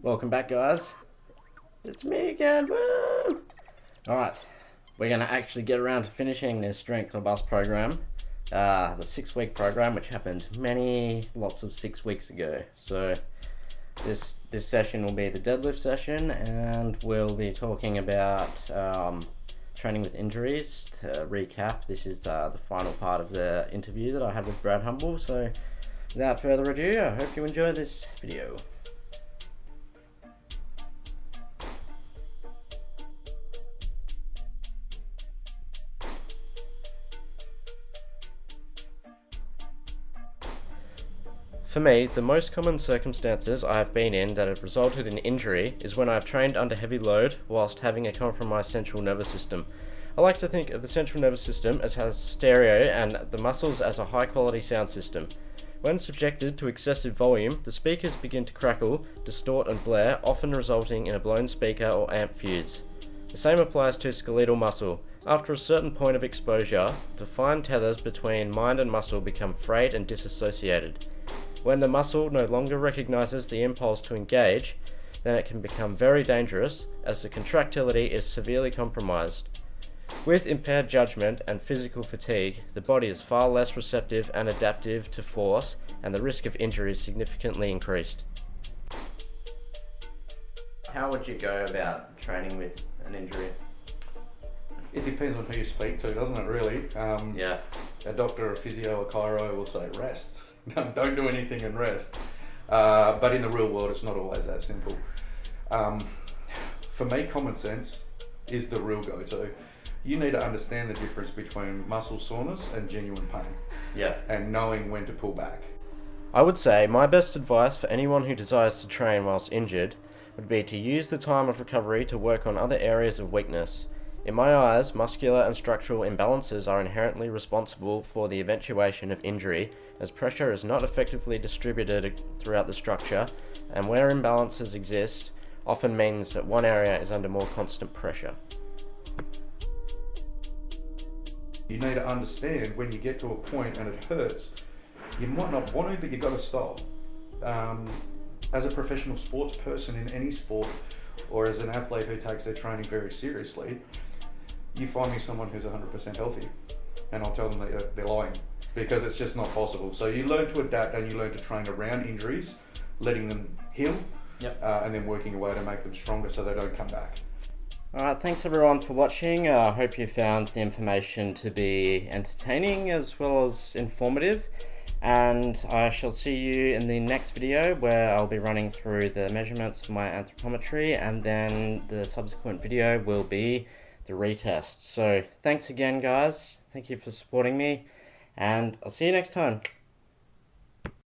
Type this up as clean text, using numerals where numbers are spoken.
Welcome back, guys. It's me again. Woo! Alright, we're going to actually get around to finishing this Strength or Bust program. The 6-week program, which happened lots of 6 weeks ago. So this session will be the deadlift session, and we'll be talking about training with injuries. To recap, this is the final part of the interview that I had with Brad Humble. So without further ado, I hope you enjoy this video. For me, the most common circumstances I have been in that have resulted in injury is when I have trained under heavy load whilst having a compromised central nervous system. I like to think of the central nervous system as has stereo and the muscles as a high quality sound system. When subjected to excessive volume, the speakers begin to crackle, distort and blare, often resulting in a blown speaker or amp fuse. The same applies to skeletal muscle. After a certain point of exposure, the fine tethers between mind and muscle become frayed and disassociated. When the muscle no longer recognizes the impulse to engage, then it can become very dangerous as the contractility is severely compromised. With impaired judgment and physical fatigue, the body is far less receptive and adaptive to force, and the risk of injury is significantly increased. How would you go about training with an injury? It depends on who you speak to, doesn't it, really? Yeah. A doctor, a physio, a chiro will say rest. Don't do anything and rest. But in the real world, it's not always that simple. For me, common sense is the real go-to. You need to understand the difference between muscle soreness and genuine pain. Yeah. And knowing when to pull back. I would say my best advice for anyone who desires to train whilst injured would be to use the time of recovery to work on other areas of weakness. In my eyes, muscular and structural imbalances are inherently responsible for the eventuation of injury, as pressure is not effectively distributed throughout the structure, and where imbalances exist, often means that one area is under more constant pressure. You need to understand when you get to a point and it hurts, you might not want to, but you've got to stop. As a professional sports person in any sport, or as an athlete who takes their training very seriously, you find me someone who's 100% healthy, and I'll tell them that they're lying, because it's just not possible. So you learn to adapt and you learn to train around injuries, letting them heal, and then working away to make them stronger so they don't come back. Alright, thanks everyone for watching. I hope you found the information to be entertaining as well as informative. And I shall see you in the next video where I'll be running through the measurements of my anthropometry, and then the subsequent video will be the retest. So thanks again, guys. Thank you for supporting me, and I'll see you next time.